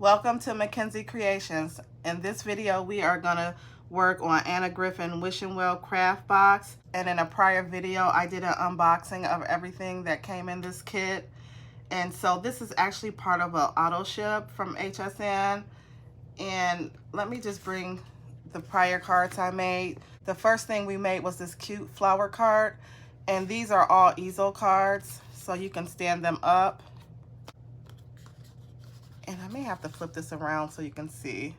Welcome to Mackenzie Creations. In this video, we are going to work on Anna Griffin Wishing Well craft box. And in a prior video, I did an unboxing of everything that came in this kit. And so this is actually part of an auto ship from HSN. And let me just bring the prior cards I made. The first thing we made was this cute flower card. And these are all easel cards, so you can stand them up. And I may have to flip this around so you can see.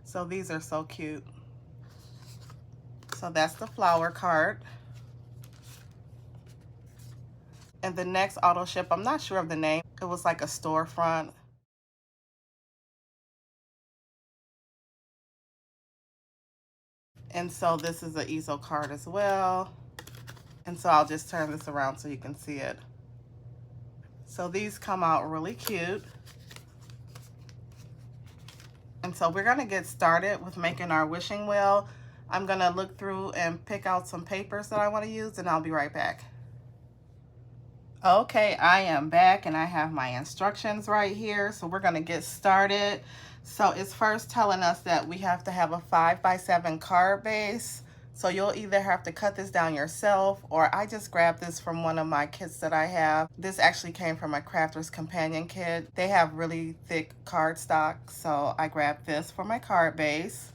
So these are so cute. So that's the flower card. And the next auto ship, I'm not sure of the name. It was like a storefront. And so this is an easel card as well. And so I'll just turn this around so you can see it. So these come out really cute. And so we're gonna get started with making our wishing well. I'm gonna look through and pick out some papers that I wanna use, and I'll be right back. Okay, I am back and I have my instructions right here. So we're gonna get started. So it's first telling us that we have to have a 5x7 card base. So you'll either have to cut this down yourself, or I just grabbed this from one of my kits that I have. This actually came from my Crafter's Companion kit. They have really thick cardstock, so I grabbed this for my card base.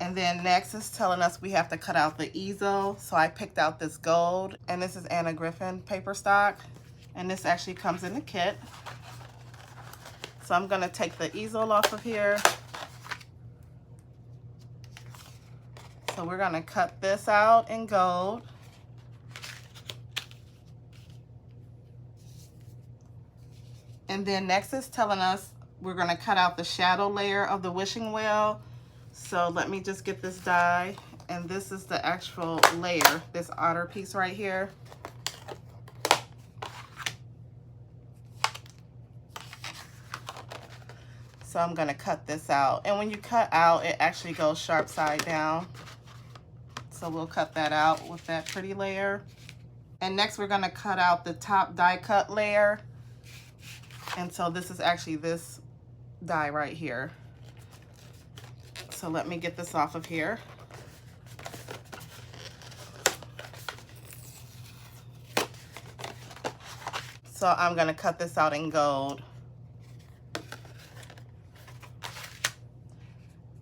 And then next is telling us we have to cut out the easel. So I picked out this gold, and this is Anna Griffin paper stock. And this actually comes in the kit. So I'm gonna take the easel off of here. So we're gonna cut this out in gold. And then next is telling us we're gonna cut out the shadow layer of the wishing well. So let me just get this die. And this is the actual layer, this outer piece right here. So I'm gonna cut this out. And when you cut out, it actually goes sharp side down. So we'll cut that out with that pretty layer. And next we're gonna cut out the top die cut layer. And so this is actually this die right here. So let me get this off of here. So I'm gonna cut this out in gold.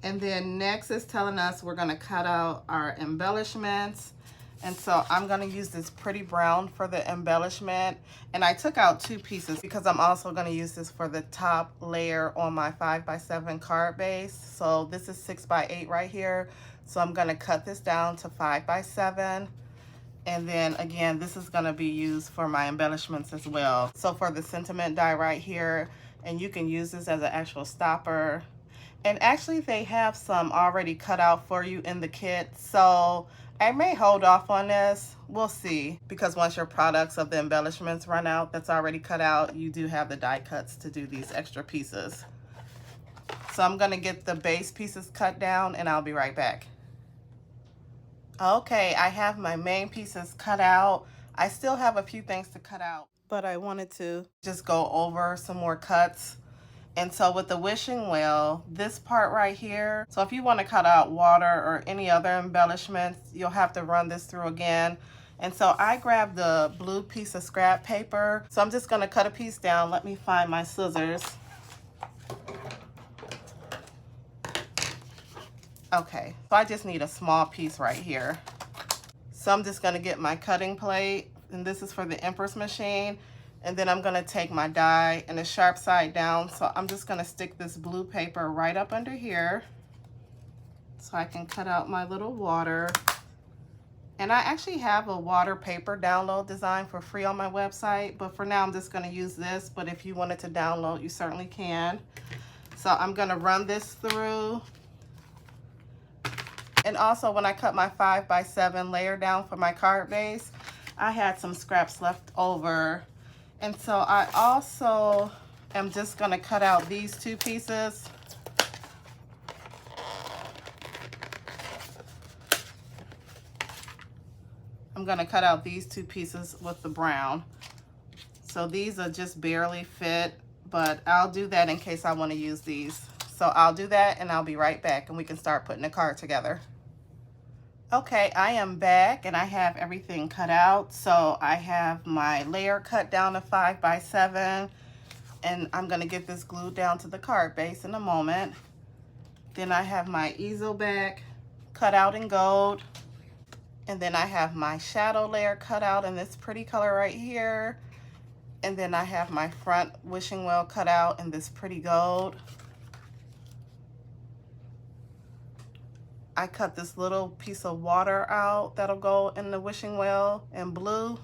And then next is telling us we're gonna cut out our embellishments. And so I'm gonna use this pretty brown for the embellishment. And I took out 2 pieces because I'm also gonna use this for the top layer on my 5x7 card base. So this is 6x8 right here. So I'm gonna cut this down to 5x7. And then again, this is gonna be used for my embellishments as well. So for the sentiment die right here, and you can use this as an actual stopper. And actually they have some already cut out for you in the kit. So I may hold off on this. We'll see. Because once your products of the embellishments run out that's already cut out, you do have the die cuts to do these extra pieces. So I'm gonna get the base pieces cut down and I'll be right back. Okay, I have my main pieces cut out. I still have a few things to cut out, but I wanted to just go over some more cuts. And so with the wishing well, this part right here, so if you want to cut out water or any other embellishments, you'll have to run this through again. And so I grabbed the blue piece of scrap paper. So I'm just going to cut a piece down. Let me find my scissors. Okay, so I just need a small piece right here. So I'm just going to get my cutting plate, and this is for the Empress machine. And then I'm gonna take my die and the sharp side down. So I'm just gonna stick this blue paper right up under here so I can cut out my little water. And I actually have a water paper download design for free on my website, but for now I'm just gonna use this. But if you wanted to download, you certainly can. So I'm gonna run this through. And also when I cut my 5x7 layer down for my card base, I had some scraps left over. And so I also am just going to cut out these 2 pieces. I'm going to cut out these 2 pieces with the brown. So these are just barely fit, but I'll do that in case I want to use these. So I'll do that and I'll be right back and we can start putting the card together. Okay, I am back and I have everything cut out. So I have my layer cut down to 5 by 7 and I'm going to get this glued down to the card base in a moment. Then I have my easel back cut out in gold. And then I have my shadow layer cut out in this pretty color right here. And then I have my front wishing well cut out in this pretty gold. I cut this little piece of water out that'll go in the wishing well in blue.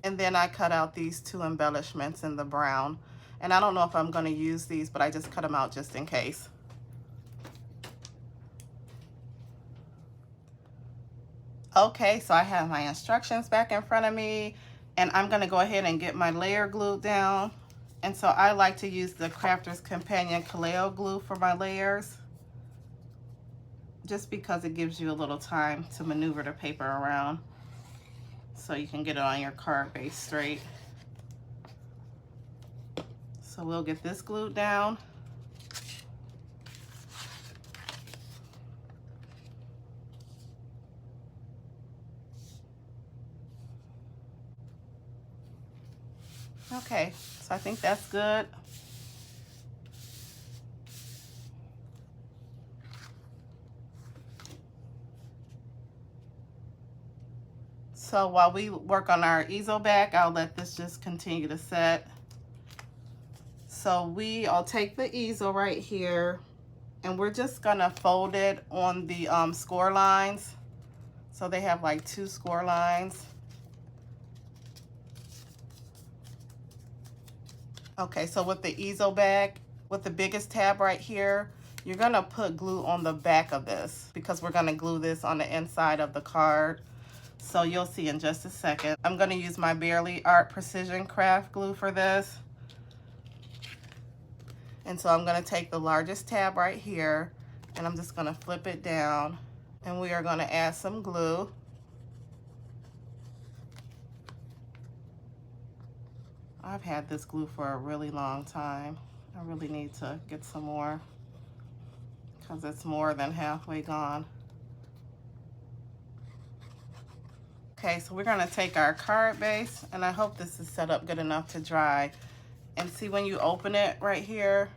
And then I cut out these two embellishments in the brown. And I don't know if I'm going to use these, but I just cut them out just in case. Okay, so I have my instructions back in front of me, and I'm going to go ahead and get my layer glued down. And so I like to use the Crafter's Companion Kaleo glue for my layers, just because it gives you a little time to maneuver the paper around so you can get it on your card base straight. So we'll get this glued down. Okay, so I think that's good. So while we work on our easel back, I'll let this just continue to set. So I'll take the easel right here and we're just gonna fold it on the score lines. So they have like 2 score lines. Okay, so with the easel back, with the biggest tab right here, you're gonna put glue on the back of this because we're gonna glue this on the inside of the card. So you'll see in just a second. I'm gonna use my Barely Art Precision Craft glue for this. And so I'm gonna take the largest tab right here and I'm just gonna flip it down and we are gonna add some glue. I've had this glue for a really long time. I really need to get some more because it's more than halfway gone. Okay, so we're gonna take our card base, and I hope this is set up good enough to dry. And see, when you open it right here,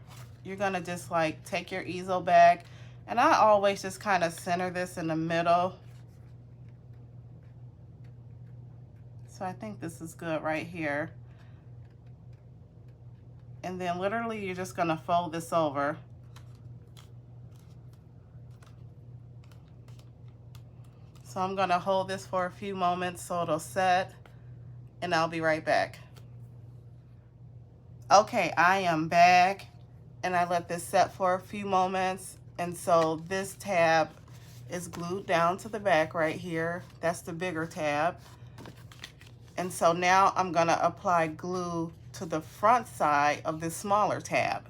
you're gonna just like take your easel back, and I always just kind of center this in the middle. So I think this is good right here. And then literally you're just gonna fold this over. So I'm gonna hold this for a few moments so it'll set, and I'll be right back. Okay, I am back, and I let this set for a few moments, and so this tab is glued down to the back right here. That's the bigger tab. And so now I'm gonna apply glue to the front side of this smaller tab.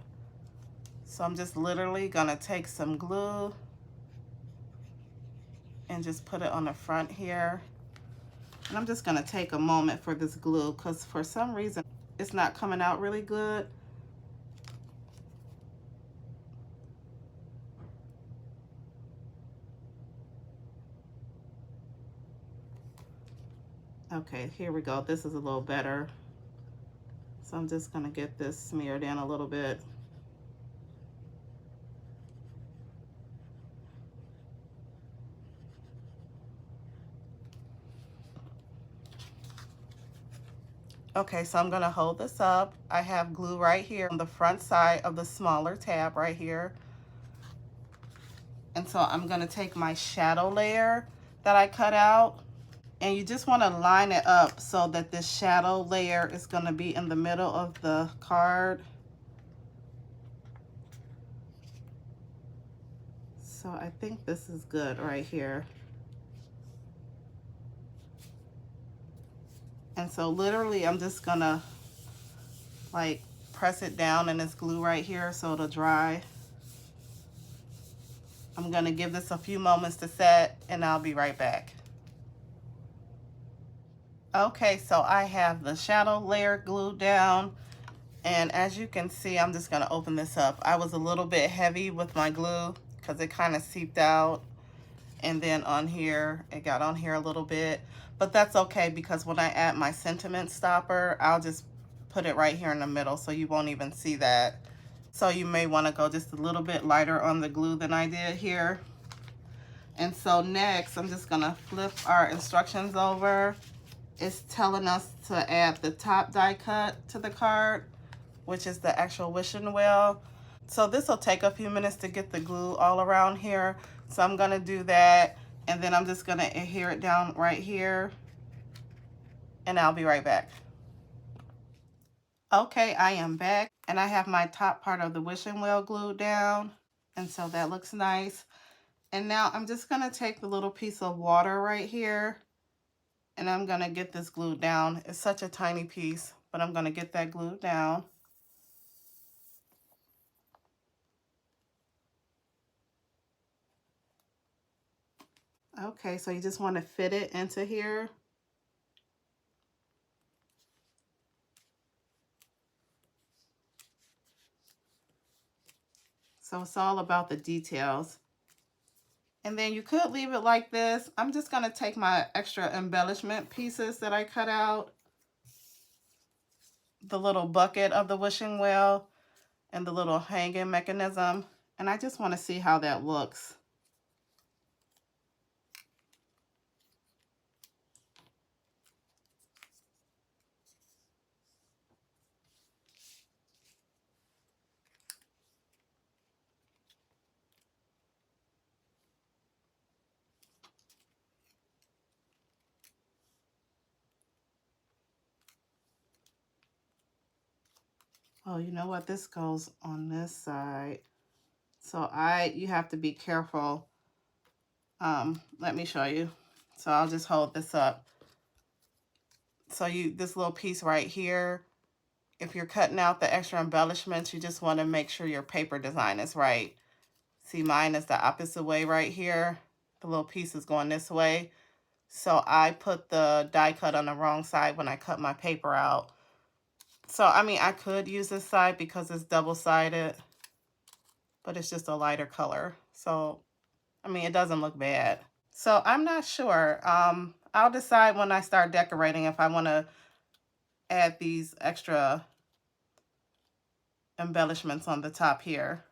So I'm just literally gonna take some glue and just put it on the front here. And I'm just gonna take a moment for this glue because for some reason it's not coming out really good. Okay, here we go. This is a little better. So I'm just gonna get this smeared in a little bit. Okay, so I'm gonna hold this up. I have glue right here on the front side of the smaller tab right here. And so I'm gonna take my shadow layer that I cut out, and you just wanna line it up so that this shadow layer is gonna be in the middle of the card. So I think this is good right here. And so literally I'm just gonna like press it down in this glue right here so it'll dry. I'm gonna give this a few moments to set and I'll be right back. Okay, so I have the shadow layer glued down, and as you can see, I'm just gonna open this up. I was a little bit heavy with my glue because it kind of seeped out, and then on here, it got on here a little bit, but that's okay because when I add my sentiment stopper, I'll just put it right here in the middle so you won't even see that. So you may want to go just a little bit lighter on the glue than I did here. And so next, I'm just gonna flip our instructions over. It's telling us to add the top die cut to the card, which is the actual wishing well. So this will take a few minutes to get the glue all around here. So I'm gonna do that, and then I'm just gonna adhere it down right here, and I'll be right back. Okay, I am back, and I have my top part of the wishing well glued down, and so that looks nice. And now I'm just gonna take the little piece of water right here, and I'm gonna get this glued down. It's such a tiny piece, but I'm gonna get that glued down. Okay, so you just want to fit it into here. So it's all about the details. And then you could leave it like this. I'm just going to take my extra embellishment pieces that I cut out, the little bucket of the wishing well and the little hanging mechanism, and I just want to see how that looks. Oh, you know what? This goes on this side. So you have to be careful. Let me show you. So I'll just hold this up. So this little piece right here, if you're cutting out the extra embellishments, you just want to make sure your paper design is right. See, mine is the opposite way right here. The little piece is going this way. So I put the die cut on the wrong side when I cut my paper out. So, I mean, I could use this side because it's double-sided, but it's just a lighter color. So, I mean, it doesn't look bad. So I'm not sure. I'll decide when I start decorating if I want to add these extra embellishments on the top here.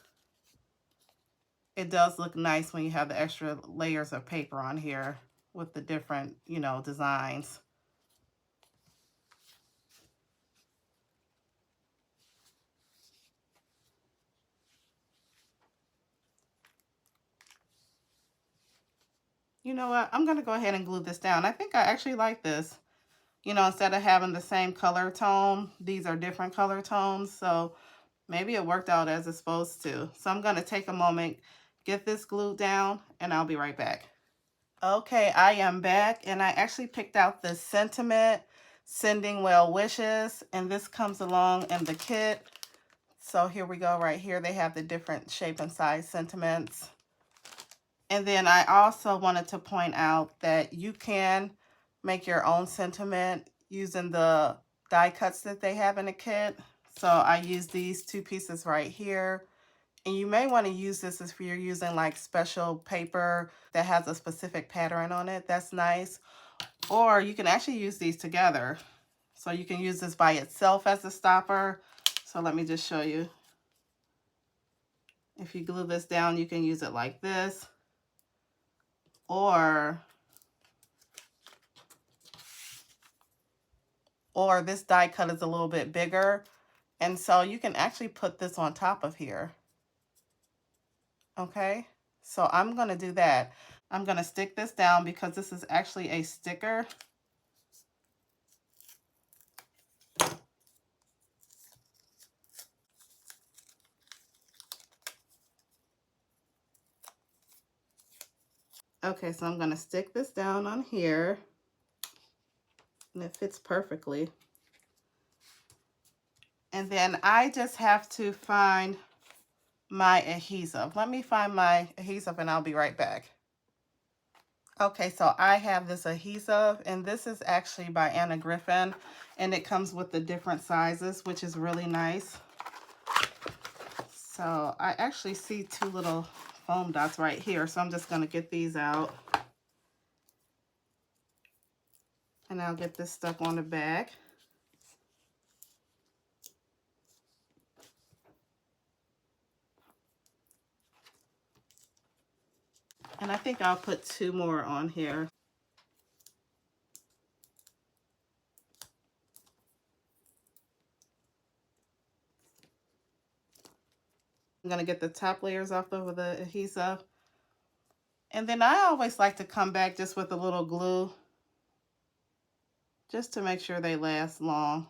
It does look nice when you have the extra layers of paper on here with the different, designs. You know what? I'm going to go ahead and glue this down. I think I actually like this. Instead of having the same color tone, these are different color tones. So maybe it worked out as it's supposed to. So I'm going to take a moment, get this glued down, and I'll be right back. Okay, I am back, and I actually picked out the sentiment, Sending Well Wishes, and this comes along in the kit. So here we go right here. They have the different shape and size sentiments. And then I also wanted to point out that you can make your own sentiment using the die cuts that they have in the kit. So I use these two pieces right here. And you may want to use this if you're using like special paper that has a specific pattern on it. That's nice. Or you can actually use these together. So you can use this by itself as a stopper. So let me just show you. If you glue this down, you can use it like this. Or this die cut is a little bit bigger. And so you can actually put this on top of here. Okay, so I'm going to do that. I'm going to stick this down because this is actually a sticker. Okay, so I'm going to stick this down on here, and it fits perfectly. And then I just have to find my adhesive. Let me find my adhesive and I'll be right back. Okay, so I have this adhesive, and this is actually by Griffin, and it comes with the different sizes, which is really nice. So I actually see two little foam dots right here, so I'm just going to get these out. And I'll get this stuck on the back. And I think I'll put two more on here. I'm going to get the top layers off of the adhesive. And then I always like to come back just with a little glue, just to make sure they last long.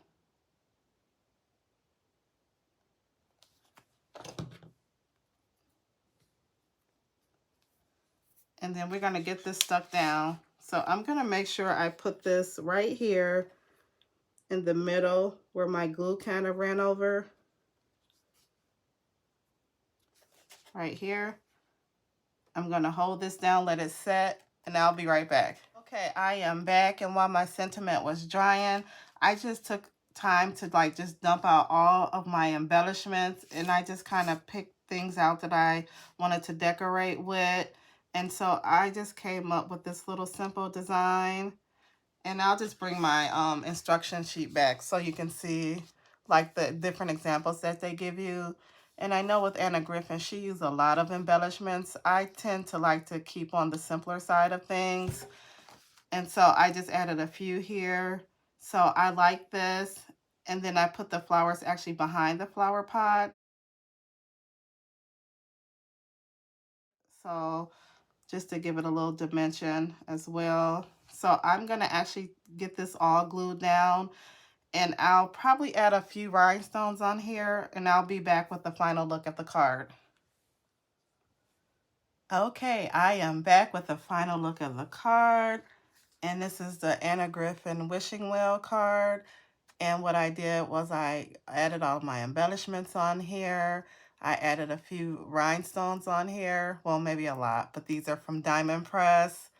And then we're going to get this stuck down. So I'm going to make sure I put this right here in the middle where my glue kind of ran over. Right here. I'm going to hold this down, let it set, and I'll be right back. Okay, I am back, and while my sentiment was drying, I just took time to just dump out all of my embellishments, and I just kind of picked things out that I wanted to decorate with. And so I just came up with this little simple design, and I'll just bring my instruction sheet back so you can see like the different examples that they give you. And I know with Griffin, she used a lot of embellishments. I tend to like to keep on the simpler side of things. And so I just added a few here. So I like this. And then I put the flowers actually behind the flower pot. So just to give it a little dimension as well. So I'm going to actually get this all glued down. And I'll probably add a few rhinestones on here. And I'll be back with the final look at the card. Okay, I am back with the final look of the card. And this is the Anna Griffin Wishing Well card. And what I did was I added all my embellishments on here. I added a few rhinestones on here. Well, maybe a lot, but these are from Diamond Press.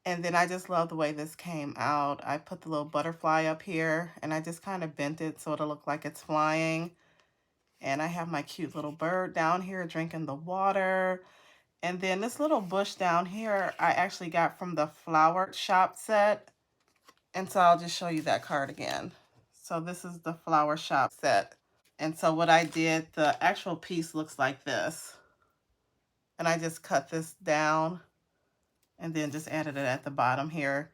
And then I just love the way this came out. I put the little butterfly up here, and I just kind of bent it so it'll look like it's flying. And I have my cute little bird down here drinking the water. And then this little bush down here, I actually got from the flower shop set. And so I'll just show you that card again. So this is the flower shop set. And so what I did, the actual piece looks like this. And I just cut this down and then just added it at the bottom here.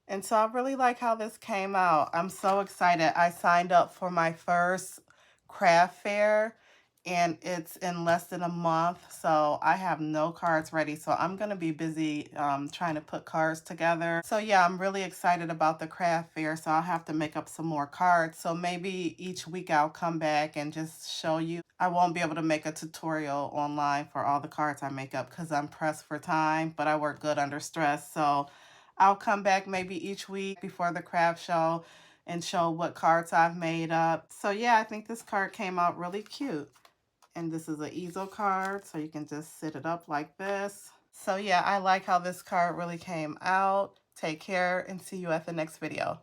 And so I really like how this came out. I'm so excited. I signed up for my first craft fair, and it's in less than a month. So I have no cards ready. So I'm going to be busy trying to put cards together. So yeah, I'm really excited about the craft fair. So I'll have to make up some more cards. So maybe each week I'll come back and just show you. I won't be able to make a tutorial online for all the cards I make up because I'm pressed for time, but I work good under stress. So I'll come back maybe each week before the craft show and show what cards I've made up. So yeah, I think this card came out really cute. And this is an easel card, so you can just sit it up like this. So yeah, I like how this card really came out. Take care and see you at the next video.